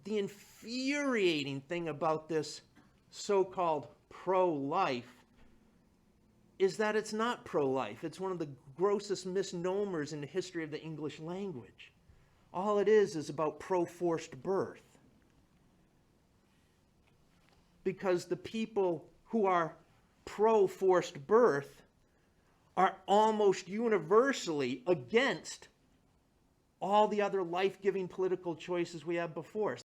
the infuriating thing about this so-called pro-life is that it's not pro-life. It's one of the grossest misnomers in the history of the English language. All it is about pro-forced birth. Because the people who are pro-forced birth are almost universally against all the other life-giving political choices we have before us.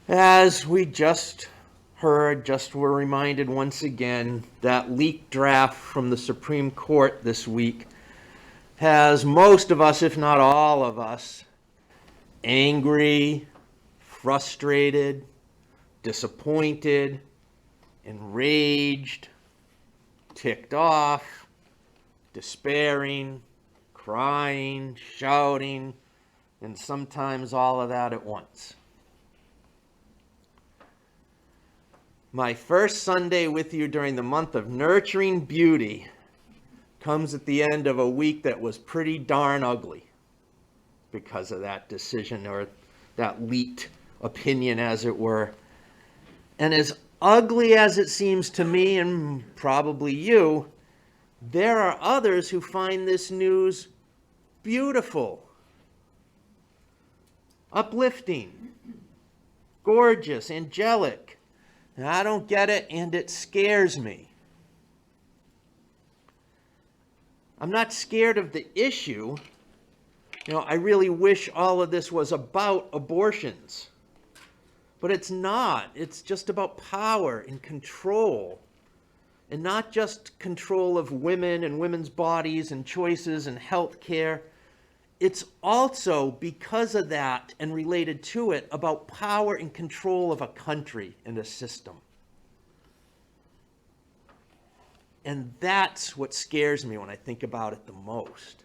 As we just heard, were reminded once again, that leaked draft from the Supreme Court this week has most of us, if not all of us, angry, frustrated, disappointed, enraged, ticked off, despairing, crying, shouting, and sometimes all of that at once. My first Sunday with you during the month of nurturing beauty comes at the end of a week that was pretty darn ugly because of that decision, or that leaked opinion, as it were. And as ugly as it seems to me, and probably you, there are others who find this news beautiful, uplifting, gorgeous, angelic. And I don't get it, and it scares me. I'm not scared of the issue. I really wish all of this was about abortions. But it's not. It's just about power and control. And not just control of women and women's bodies and choices and health care. It's also, because of that and related to it, about power and control of a country and a system. And that's what scares me when I think about it the most.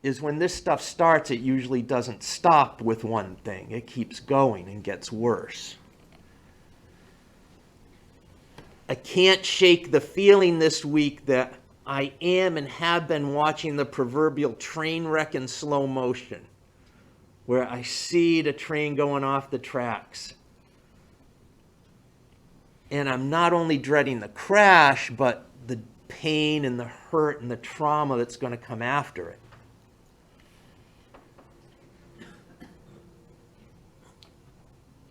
Is when this stuff starts, it usually doesn't stop with one thing. It keeps going and gets worse. I can't shake the feeling this week that I am and have been watching the proverbial train wreck in slow motion, where I see the train going off the tracks. And I'm not only dreading the crash, but the pain and the hurt and the trauma that's going to come after it.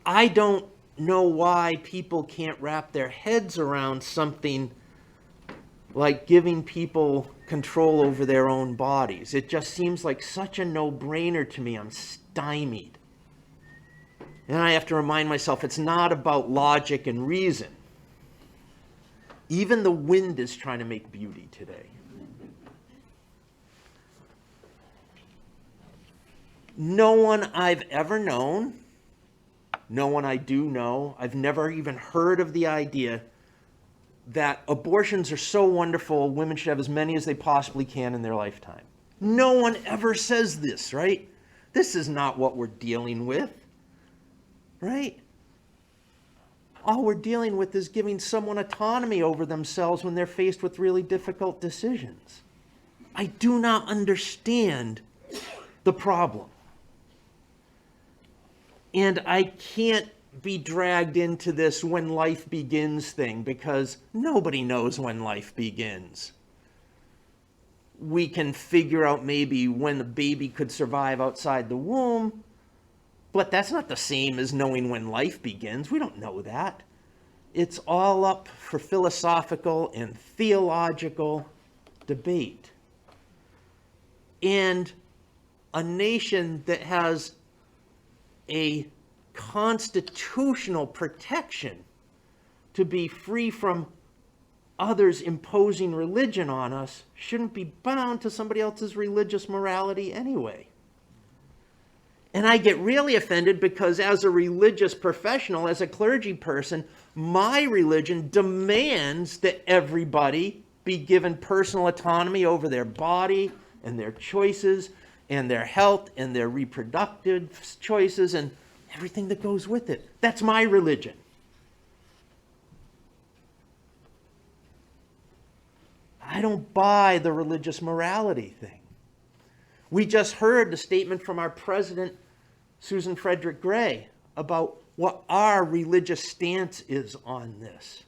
I don't know why people can't wrap their heads around something like giving people control over their own bodies. It just seems like such a no-brainer to me. I'm stymied. And I have to remind myself it's not about logic and reason. Even the wind is trying to make beauty today. No one I've ever known, no one I do know, I've never even heard of the idea that abortions are so wonderful, women should have as many as they possibly can in their lifetime. No one ever says this, right? This is not what we're dealing with, right? All we're dealing with is giving someone autonomy over themselves when they're faced with really difficult decisions. I do not understand the problem. And I can't be dragged into this when life begins thing, because nobody knows when life begins. We can figure out maybe when the baby could survive outside the womb, but that's not the same as knowing when life begins. We don't know that. It's all up for philosophical and theological debate. And a nation that has a constitutional protection to be free from others imposing religion on us shouldn't be bound to somebody else's religious morality anyway. And I get really offended because as a religious professional, as a clergy person, my religion demands that everybody be given personal autonomy over their body and their choices and their health and their reproductive choices and everything that goes with it. That's my religion. I don't buy the religious morality thing. We just heard the statement from our president, Susan Frederick-Gray, about what our religious stance is on this.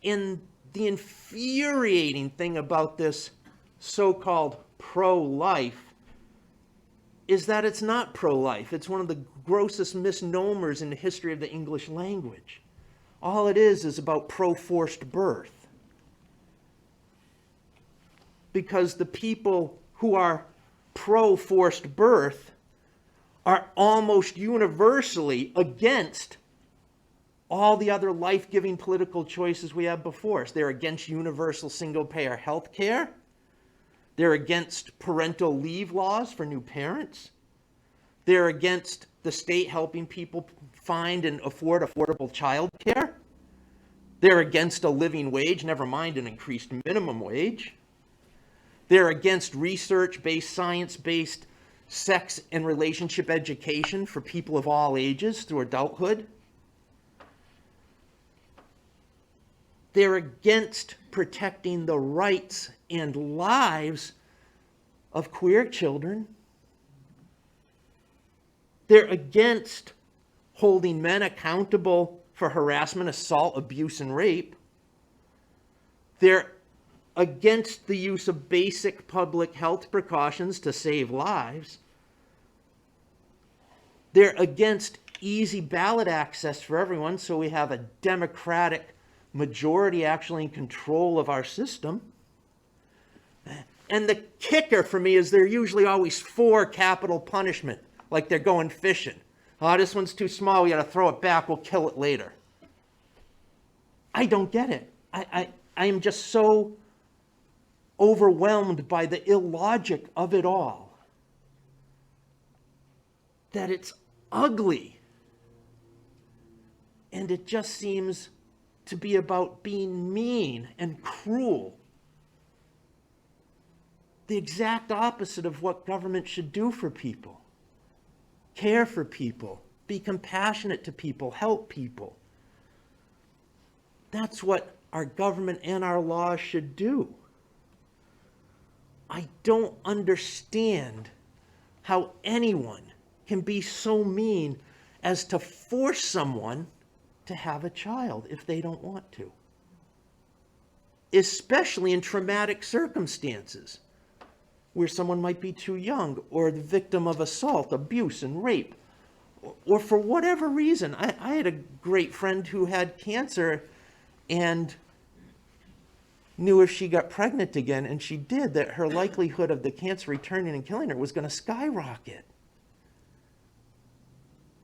And the infuriating thing about this so-called pro-life is that it's not pro-life. It's one of the grossest misnomers in the history of the English language. All it is about pro-forced birth. Because the people who are pro-forced birth are almost universally against all the other life-giving political choices we have before us. They're against universal single-payer health care. They're against parental leave laws for new parents. They're against the state helping people find and afford affordable child care. They're against a living wage, never mind an increased minimum wage. They're against research-based, science-based sex and relationship education for people of all ages through adulthood. They're against protecting the rights and lives of queer children. They're against holding men accountable for harassment, assault, abuse, and rape. They're against the use of basic public health precautions to save lives. They're against easy ballot access for everyone, so we have a democratic majority actually in control of our system. And the kicker for me is they're usually always for capital punishment, like they're going fishing. Oh, this one's too small, we gotta throw it back, we'll kill it later. I don't get it. I am just so overwhelmed by the illogic of it all that it's ugly. And it just seems to be about being mean and cruel. The exact opposite of what government should do for people. Care for people, be compassionate to people, help people. That's what our government and our laws should do. I don't understand how anyone can be so mean as to force someone to have a child if they don't want to. Especially in traumatic circumstances where someone might be too young or the victim of assault, abuse, and rape. Or for whatever reason. I had a great friend who had cancer and knew if she got pregnant again, and she did, that her likelihood of the cancer returning and killing her was going to skyrocket.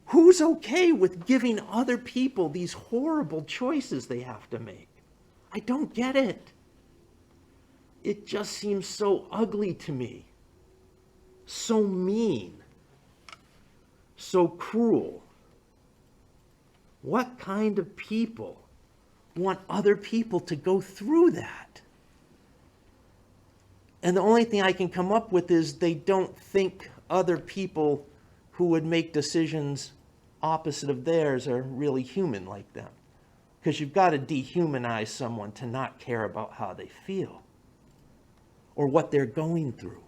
Who's okay with giving other people these horrible choices they have to make? I don't get it. It just seems so ugly to me. So mean. So cruel. What kind of people want other people to go through that? And the only thing I can come up with is they don't think other people who would make decisions opposite of theirs are really human like them. Because you've got to dehumanize someone to not care about how they feel or what they're going through.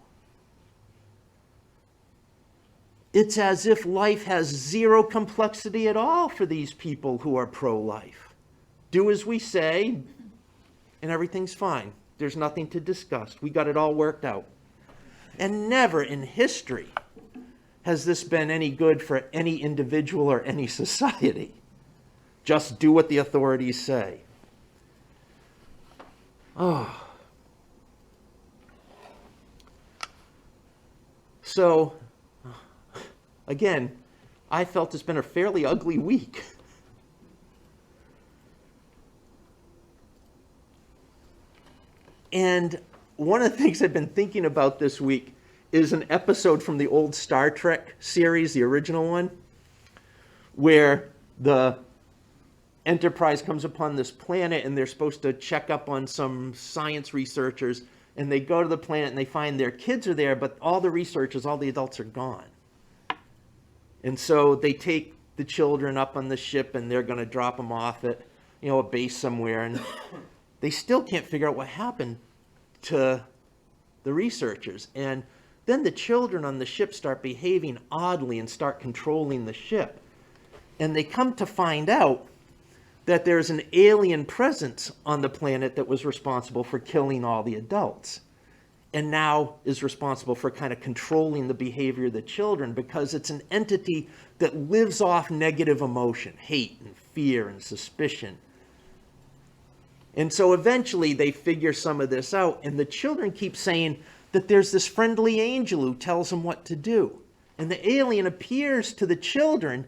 It's as if life has zero complexity at all for these people who are pro-life. Do as we say, and everything's fine. There's nothing to discuss. We got it all worked out. And never in history has this been any good for any individual or any society. Just do what the authorities say. Oh. So, again, I felt it's been a fairly ugly week. And one of the things I've been thinking about this week is an episode from the old Star Trek series, the original one, where the Enterprise comes upon this planet and they're supposed to check up on some science researchers, and they go to the planet and they find their kids are there, but all the researchers, all the adults are gone. And so they take the children up on the ship and they're going to drop them off at a base somewhere, and they still can't figure out what happened to the researchers. And then the children on the ship start behaving oddly and start controlling the ship. And they come to find out that there's an alien presence on the planet that was responsible for killing all the adults, and now is responsible for kind of controlling the behavior of the children, because it's an entity that lives off negative emotion, hate and fear and suspicion. And so eventually they figure some of this out, and the children keep saying that there's this friendly angel who tells them what to do. And the alien appears to the children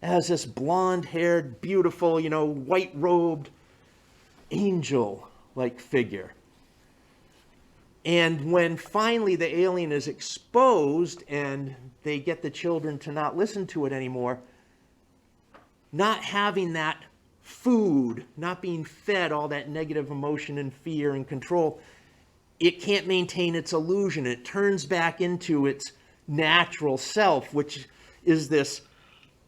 as this blonde-haired, beautiful, white-robed angel-like figure. And when finally the alien is exposed and they get the children to not listen to it anymore, not having that food, not being fed all that negative emotion and fear and control, it can't maintain its illusion. It turns back into its natural self, which is this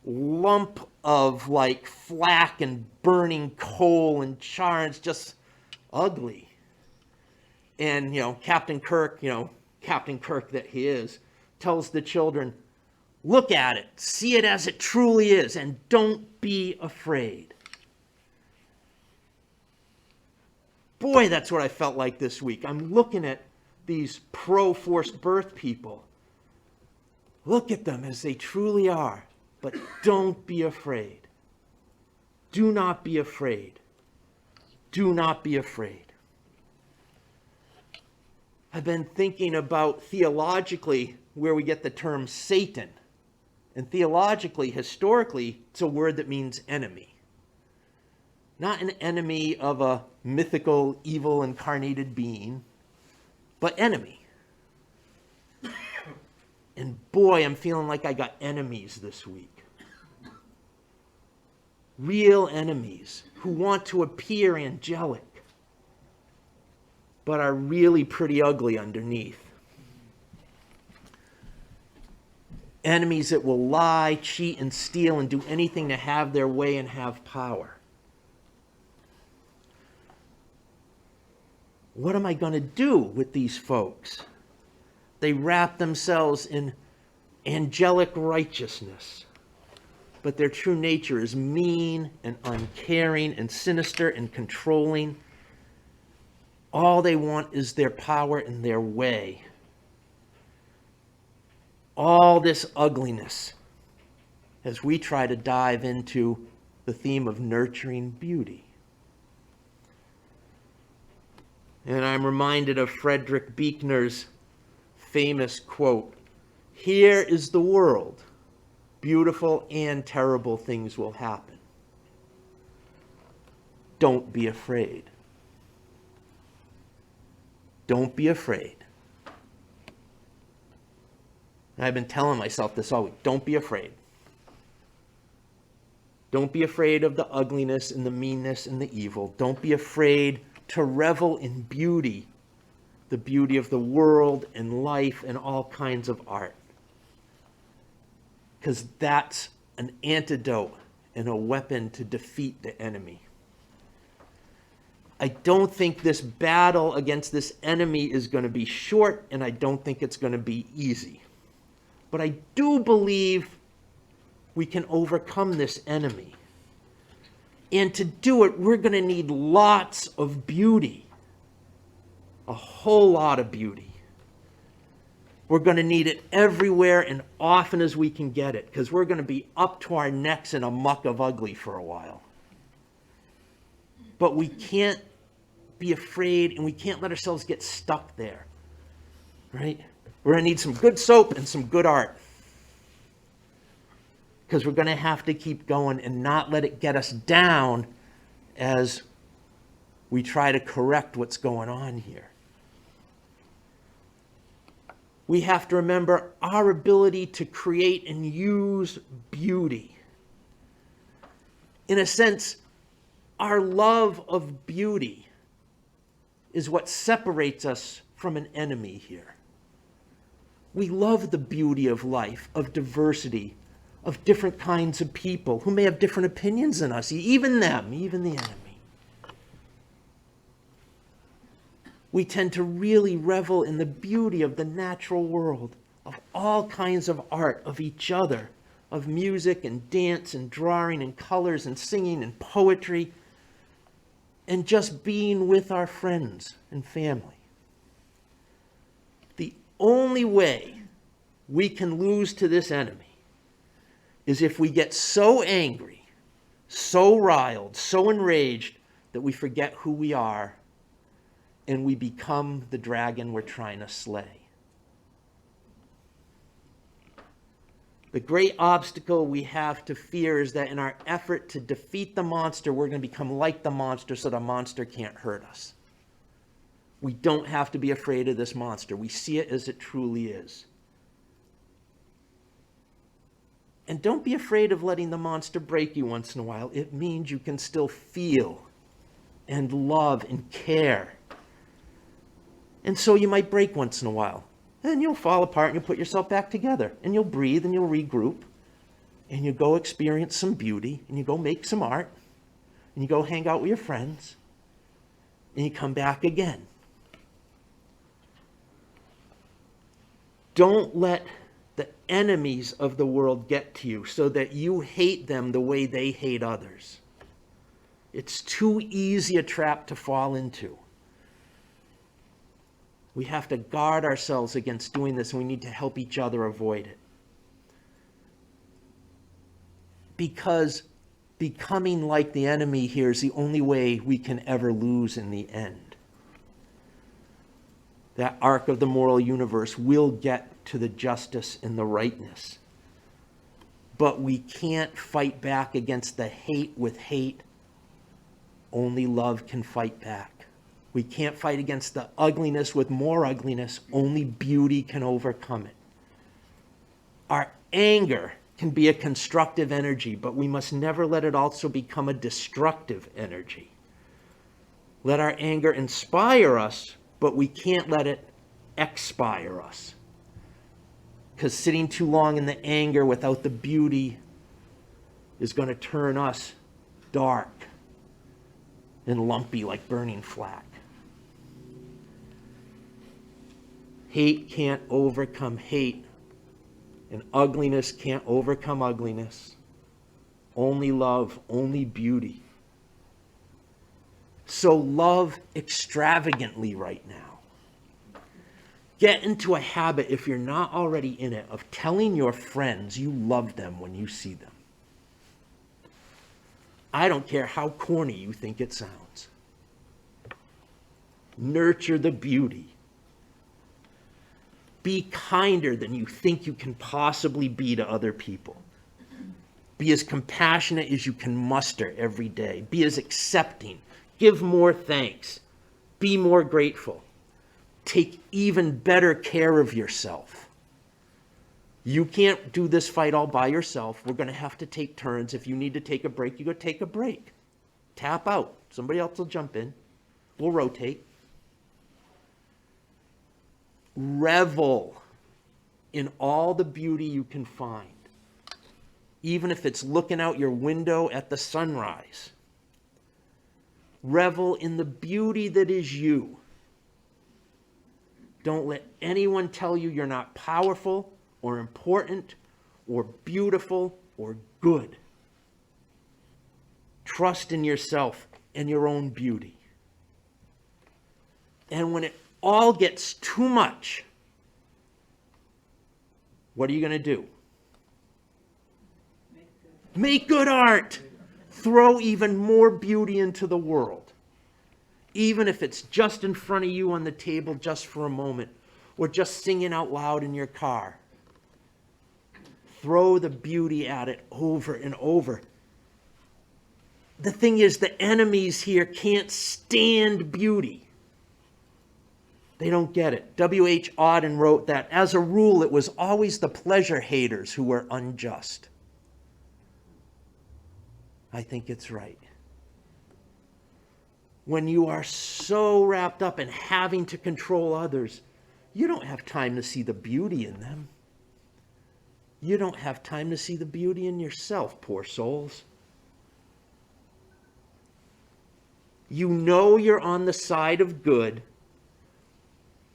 lump of like flack and burning coal and char, and it's just ugly. And, Captain Kirk that he is, tells the children, look at it, see it as it truly is, and don't be afraid. Boy, that's what I felt like this week. I'm looking at these pro-forced birth people. Look at them as they truly are, but don't be afraid. Do not be afraid. Do not be afraid. I've been thinking about theologically where we get the term Satan. And theologically, historically, it's a word that means enemy. Not an enemy of a mythical, evil, incarnated being, but enemy. And boy, I'm feeling like I got enemies this week. Real enemies who want to appear angelic, but are really pretty ugly underneath. Enemies that will lie, cheat, and steal and do anything to have their way and have power. What am I going to do with these folks? They wrap themselves in angelic righteousness, but their true nature is mean and uncaring and sinister and controlling. All they want is their power and their way. All this ugliness as we try to dive into the theme of nurturing beauty. And I'm reminded of Frederick Buechner's famous quote, "Here is the world. Beautiful and terrible things will happen. Don't be afraid." Don't be afraid. And I've been telling myself this all week. Don't be afraid. Don't be afraid of the ugliness and the meanness and the evil. Don't be afraid to revel in beauty, the beauty of the world and life and all kinds of art. Because that's an antidote and a weapon to defeat the enemy. I don't think this battle against this enemy is going to be short, and I don't think it's going to be easy. But I do believe we can overcome this enemy. And to do it, we're going to need lots of beauty. A whole lot of beauty. We're going to need it everywhere and often as we can get it, because we're going to be up to our necks in a muck of ugly for a while. But we can't be afraid, and we can't let ourselves get stuck there, right? We're going to need some good soap and some good art, because we're going to have to keep going and not let it get us down as we try to correct what's going on here. We have to remember our ability to create and use beauty. In a sense, our love of beauty is what separates us from an enemy here. We love the beauty of life, of diversity, of different kinds of people who may have different opinions than us, even them, even the enemy. We tend to really revel in the beauty of the natural world, of all kinds of art, of each other, of music and dance and drawing and colors and singing and poetry, and just being with our friends and family. The only way we can lose to this enemy is if we get so angry, so riled, so enraged that we forget who we are and we become the dragon we're trying to slay. The great obstacle we have to fear is that in our effort to defeat the monster, we're going to become like the monster so the monster can't hurt us. We don't have to be afraid of this monster. We see it as it truly is. And don't be afraid of letting the monster break you once in a while. It means you can still feel and love and care. And so you might break once in a while. And you'll fall apart and you'll put yourself back together. And you'll breathe and you'll regroup. And you go experience some beauty. And you go make some art. And you go hang out with your friends. And you come back again. Don't let the enemies of the world get to you so that you hate them the way they hate others. It's too easy a trap to fall into. We have to guard ourselves against doing this, and we need to help each other avoid it. Because becoming like the enemy here is the only way we can ever lose in the end. That arc of the moral universe will get to the justice and the rightness. But we can't fight back against the hate with hate. Only love can fight back. We can't fight against the ugliness with more ugliness. Only beauty can overcome it. Our anger can be a constructive energy, but we must never let it also become a destructive energy. Let our anger inspire us, but we can't let it expire us. Because sitting too long in the anger without the beauty is going to turn us dark and lumpy like burning flax. Hate can't overcome hate, and ugliness can't overcome ugliness. Only love, only beauty. So love extravagantly right now. Get into a habit, if you're not already in it, of telling your friends you love them when you see them. I don't care how corny you think it sounds. Nurture the beauty. Be kinder than you think you can possibly be to other people. Be as compassionate as you can muster every day. Be as accepting. Give more thanks. Be more grateful. Take even better care of yourself. You can't do this fight all by yourself. We're going to have to take turns. If you need to take a break, you go take a break. Tap out. Somebody else will jump in. We'll rotate. Revel in all the beauty you can find, even if it's looking out your window at the sunrise. Revel in the beauty that is you. Don't let anyone tell you you're not powerful or important or beautiful or good. Trust in yourself and your own beauty. And when it all gets too much, what are you going to do? Make good art. Throw even more beauty into the world. Even if it's just in front of you on the table just for a moment, or just singing out loud in your car. Throw the beauty at it over and over. The thing is, the enemies here can't stand beauty. They don't get it. W.H. Auden wrote that, as a rule, it was always the pleasure haters who were unjust. I think it's right. When you are so wrapped up in having to control others, you don't have time to see the beauty in them. You don't have time to see the beauty in yourself, poor souls. You know you're on the side of good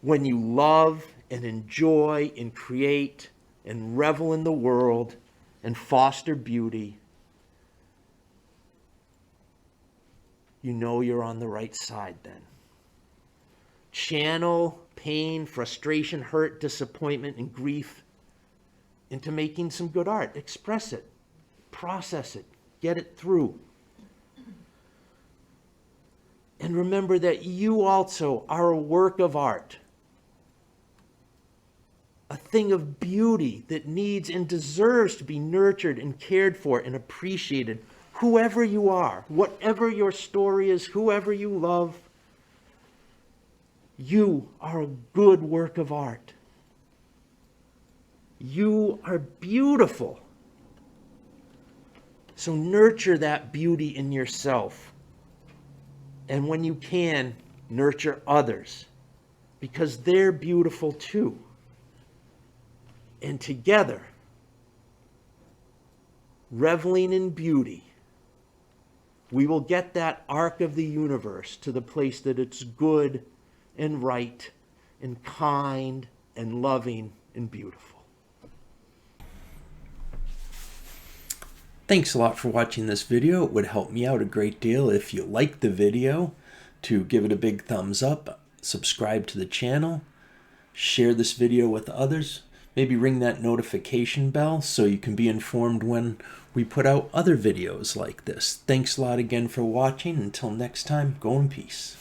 when you love and enjoy and create and revel in the world and foster beauty, you know you're on the right side then. Channel pain, frustration, hurt, disappointment, and grief into making some good art. Express it, process it, get it through. And remember that you also are a work of art, a thing of beauty that needs and deserves to be nurtured and cared for and appreciated. Whoever you are, whatever your story is, whoever you love, you are a good work of art. You are beautiful. So nurture that beauty in yourself. And when you can, nurture others, because they're beautiful too. And together, reveling in beauty, we will get that arc of the universe to the place that it's good and right and kind and loving and beautiful. Thanks a lot for watching this video. It would help me out a great deal if you liked the video to give it a big thumbs up, subscribe to the channel, share this video with others, maybe ring that notification bell so you can be informed when we put out other videos like this. Thanks a lot again for watching. Until next time, go in peace.